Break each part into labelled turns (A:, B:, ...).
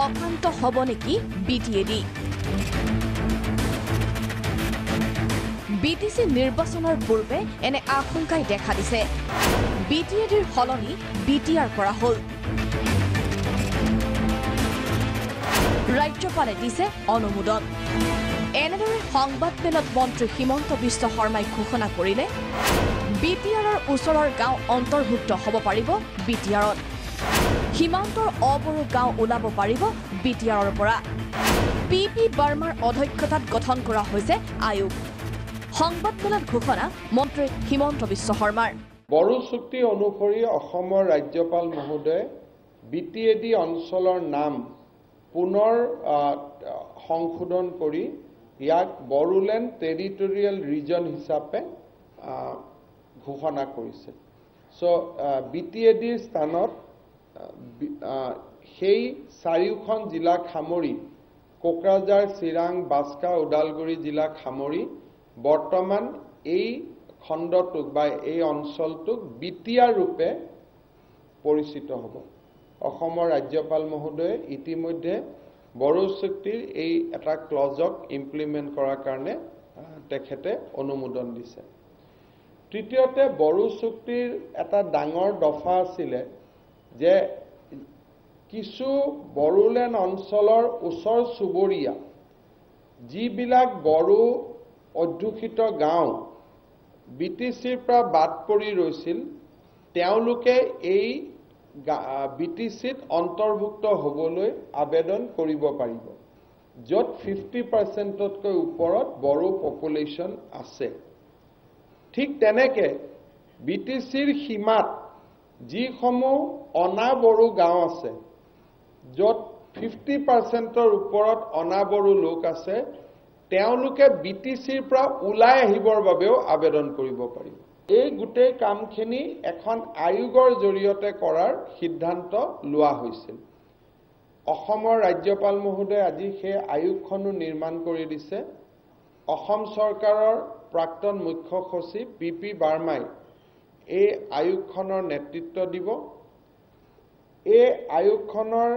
A: অক্লান্ত হ'ব নেকি BTAD BTC নিৰ্বাচনৰ পূৰ্বে এনে আশংকাই দেখা দিছে BTADৰ হলনি BTR কৰা হ'ল ৰাজ্যপালে দিছে অনুমোদন এনেদৰে সংবাদমেলত মন্ত্ৰী হিমন্ত বিশ্ব শৰ্মাই ঘোষণা কৰিলে BTRৰ ওচৰৰ গাঁও অন্তৰ্ভুক্ত হ'ব পাৰিব BTRত সীমান্তৰ অবৰু গাঁও ওলাব পাৰিব BTRৰ পৰা PP বাৰ্মাৰ অধ্যক্ষতাত গঠন কৰা হৈছে আয়োগ সংবাদমেলত ঘোষণা মন্ত্ৰী হিমন্ত বিশ্ব শৰ্মাৰ
B: বড়ো চুক্তি অনুসৰি অসমৰ ৰাজ্যপাল মহোদয় BTAD অঞ্চলৰ নাম পুনৰ সংশোধন কৰি ইয়াক বড়োলেণ্ড টেৰিটৰিয়েল ৰিজন হিচাপে ঘোষণা কৰিছে সো BTADৰ স্থানত সেই চাৰিওখন জিলা খামৰি কোকৰাঝাৰ চিৰাং বাস্কা ওদালগুৰি জিলা খামৰি বৰ্তমান এই খণ্ডটোক বা এই অঞ্চলটোক BTR ৰূপে পৰিচিত হ'ব অসমৰ ৰাজ্যপাল মহোদয়ে ইতিমধ্যে বড়ো চুক্তিৰ এই এটা ক্লজক ইমপ্লিমেন্ট কৰাৰ কাৰণে তেখেতে অনুমোদন দিছে তৃতীয়তে বড়ো চুক্তিৰ এটা ডাঙৰ দফা আছিল যে কিছু বড়োলেণ্ড অঞ্চলৰ ওচৰ চুবুৰীয়া যিবিলাক বড়ো অধ্যুষিত গাঁও BTCৰ পৰা বাদ পৰি ৰৈছিল তেওঁলোকে এই BTCত অন্তৰ্ভুক্ত হ'বলৈ আবেদন কৰিব পাৰিব য'ত 50%তকৈ ওপৰত বড়ো পপুলেশ্যন আছে ঠিক তেনেকে BTCৰ সীমাত যিসমূহ অনাবড়ো গাঁও আছে য'ত 50%ৰ ওপৰত অনাবড়ো লোক আছে তেওঁলোকে BTCৰ পৰা ওলাই আহিবৰ বাবেও আবেদন কৰিব পাৰিব এই গোটেই কামখিনি এখন আয়োগৰ জৰিয়তে কৰাৰ সিদ্ধান্ত লোৱা হৈছিল অসমৰ ৰাজ্যপাল মহোদয় আজি সেই আয়োগখনো নিৰ্মাণ কৰি দিছে অসম চৰকাৰৰ প্ৰাক্তন মুখ্য সচিব PP বাৰ্মাই এই আয়োগখনৰ নেতৃত্ব দিব এই আয়োগখনৰ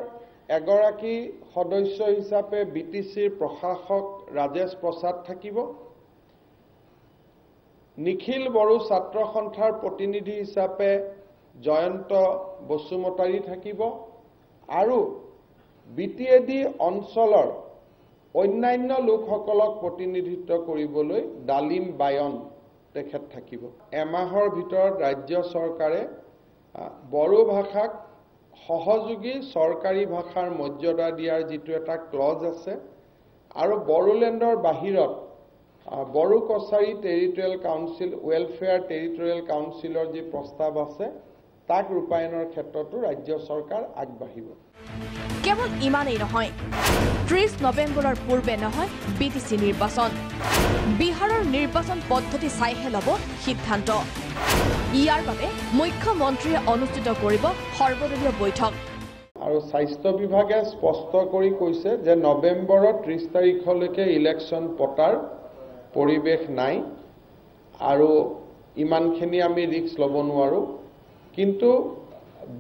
B: এগৰাকী সদস্য হিচাপে BTCৰ প্ৰশাসক ৰাজেশ প্ৰসাদ থাকিব নিখিল বড়ো ছাত্ৰ সন্থাৰ প্ৰতিনিধি হিচাপে জয়ন্ত বসুমতাৰী থাকিব আৰু BTAD অঞ্চলৰ অন্যান্য লোকসকলক প্ৰতিনিধিত্ব কৰিবলৈ ডালিম বায়ন তেখেত থাকিব এমাহৰ ভিতৰত ৰাজ্য চৰকাৰে বড়ো ভাষাক সহযোগী চৰকাৰী ভাষাৰ মৰ্যাদা দিয়াৰ যিটো এটা ক্লজ আছে আৰু বড়োলেণ্ডৰ বাহিৰত Bodo Kachari territorial council welfare territorial কাউন্সিলৰ যি প্ৰস্তাৱ আছে তাক ৰূপায়ণৰ ক্ষেত্ৰতো ৰাজ্য চৰকাৰ আগবাঢ়িব
A: কেৱল ইমানেই নহয় 30 নৱেম্বৰৰ পূৰ্বে নহয় BTC নিৰ্বাচন বিহাৰৰ নিৰ্বাচন পদ্ধতি চাইহে ল'ব সিদ্ধান্ত ইয়াৰ বাবে মুখ্যমন্ত্ৰীয়ে অনুষ্ঠিত কৰিব সৰ্বদলীয় বৈঠক
B: আৰু স্বাস্থ্য বিভাগে স্পষ্ট কৰি কৈছে যে নৱেম্বৰৰ 30 তাৰিখলৈকে ইলেকশ্যন পতাৰ পৰিবেশ নাই আৰু ইমানখিনি আমি ৰিস্ক ল'ব নোৱাৰো কিন্তু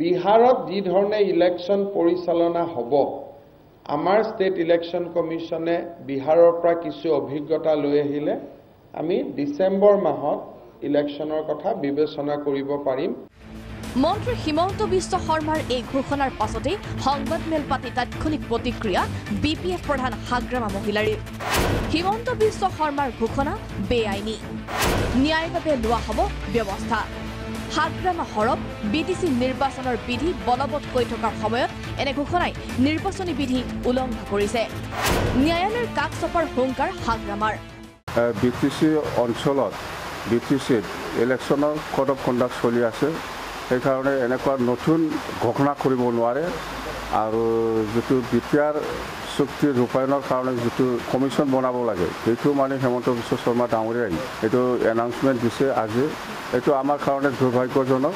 B: বিহাৰত যি ধৰণে ইলেকশ্যন পৰিচালনা হ'ব আমাৰ ষ্টেট ইলেকশ্যন কমিছনে বিহাৰৰ পৰা কিছু অভিজ্ঞতা লৈ আহিলে আমি ডিসেম্বৰ মাহত ইলেকশ্যনৰ কথা বিবেচনা কৰিব পাৰিম
A: মন্ত্ৰী হিমন্ত বিশ্ব শৰ্মাৰ এই ঘোষণাৰ পাছতে সংবাদমেল পাতি তাৎক্ষণিক প্ৰতিক্ৰিয়া BPF প্ৰধান হাগ্ৰামা মহিলাৰী হিমন্ত বিশ্ব শৰ্মাৰ ঘোষণা বেআইনী ন্যায়ৰ বাবে লোৱা হ'ব ব্যৱস্থা হাগ্ৰামা হৰব BTC নিৰ্বাচনৰ বিধি বলবৎ কৰি থকাৰ সময়ত এনে ঘোষণাই নিৰ্বাচনী বিধি উলংঘা কৰিছে ন্যায়ালয়ৰ কাষ চপাৰ হুংকাৰ হাগ্ৰামাৰ
C: BTC অঞ্চলত BTCত ইলেকশ্যনৰ কোড অফ কণ্ডাক্ট চলি আছে সেইকাৰণে এনেকুৱা নতুন ঘোষণা কৰিব নোৱাৰে আৰু যিটো BTR চুক্তি ৰূপায়ণৰ কাৰণে যিটো কমিশ্যন বনাব লাগে সেইটো মানে হিমন্ত বিশ্ব শৰ্মা ডাঙৰীয়াই এইটো এনাউন্সমেণ্ট দিছে আজি এইটো আমাৰ কাৰণে দুৰ্ভাগ্যজনক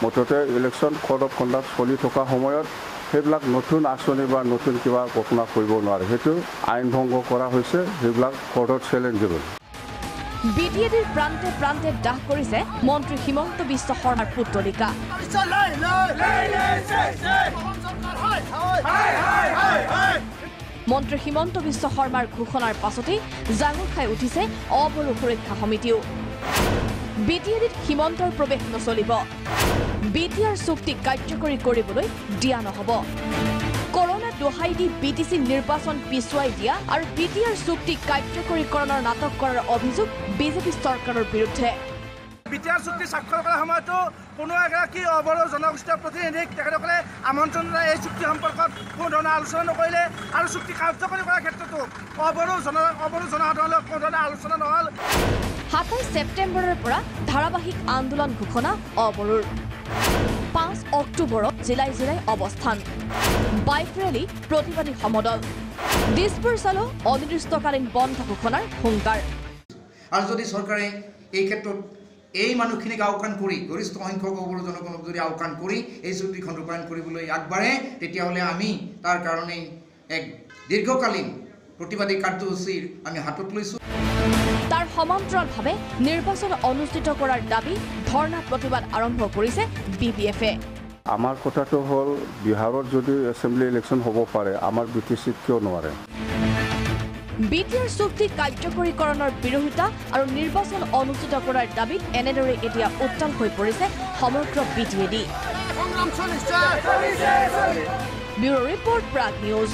C: মুঠতে ইলেকশ্যন কোড অফ কণ্ডাক্ট চলি থকা সময়ত সেইবিলাক নতুন আঁচনি বা নতুন কিবা ঘোষণা কৰিব নোৱাৰে সেইটো আইন ভংগ কৰা হৈছে সেইবিলাক কোৰ্টত চেলেঞ্জেবল
A: BTADৰ প্ৰান্তে প্ৰান্তে দাহ কৰিছে মন্ত্ৰী হিমন্ত বিশ্ব শৰ্মাৰ পুত্তলিকা মন্ত্ৰী হিমন্ত বিশ্ব শৰ্মাৰ ঘোষণাৰ পাছতেই জাঙুৰ খাই উঠিছে অবড়ো সুৰক্ষা সমিতিও। বিটিএডিত হিমন্তৰ প্ৰৱেশ নচলিব। বিটিআৰ চুক্তি কাৰ্যকৰী কৰিবলৈ দিয়া নহ'ব। কৰোনা দোহাই দি বিটিচি নিৰ্বাচন পিছুৱাই দিয়া আৰু বিটিআৰ চুক্তি কাৰ্যকৰীকৰণৰ নাটক কৰাৰ অভিযোগ বিজেপি চৰকাৰৰ বিৰুদ্ধে।
D: বিটিআৰ চুক্তি স্বাক্ষৰ কৰাৰ সময়তো কোনো এগৰাকী অবড়ো জনগোষ্ঠীয় প্ৰতিনিধিক তেখেতসকলে আমন্ত্ৰণ জনাই এই চুক্তি সম্পৰ্কত কোনো ধৰণৰ আলোচনা নকৰিলে আৰু চুক্তি কাৰ্যকৰী কৰাৰ ক্ষেত্ৰতো অবড়ো জনসাধাৰণৰ কোনো ধৰণৰ আলোচনা নহ'ল।
A: ২৭ ছেপ্টেম্বৰৰ পৰা ধাৰাবাহিক আন্দোলন ঘোষণা অবড়োৰ। ৫ অক্টোবৰত জিলাই জিলাই অৱস্থান। বাইক ৰেলী প্ৰতিবাদী সমদল। দিছপুৰ চালো অনিৰ্দিষ্টকালীন বন্ধ ঘোষণাৰ হুংকাৰ।
E: আৰু যদি চৰকাৰে এই ক্ষেত্ৰত এই মানুহখিনিক আওকাণ কৰি গৰিষ্ঠ সংখ্যক অবড়ো জনগণক যদি আওকাণ কৰি এই চুক্তিখন ৰূপায়ণ কৰিবলৈ আগবাঢ়ে তেতিয়াহ'লে আমি তাৰ কাৰণে এক দীৰ্ঘকালীন প্ৰতিবাদী কাৰ্যসূচীৰ আমি হাতত লৈছোঁ।
A: তাৰ সমান্তৰালভাৱে নিৰ্বাচন অনুষ্ঠিত কৰাৰ দাবী ধৰ্ণা প্ৰতিবাদ আৰম্ভ কৰিছে BPF-এ।
C: আমাৰ কথাটো হ'ল বিহাৰত যদি এছেম্বলি ইলেকশ্যন হ'ব পাৰে আমাৰ BTCত কিয় নোৱাৰে।
A: বিটিআৰ চুক্তি কাৰ্যকৰীকৰণৰ বিৰোধিতা আৰু নিৰ্বাচন অনুষ্ঠিত কৰাৰ দাবীত এনেদৰে এতিয়া উত্তাল হৈ পৰিছে সমগ্ৰ BTAD. Bureau report Prag news.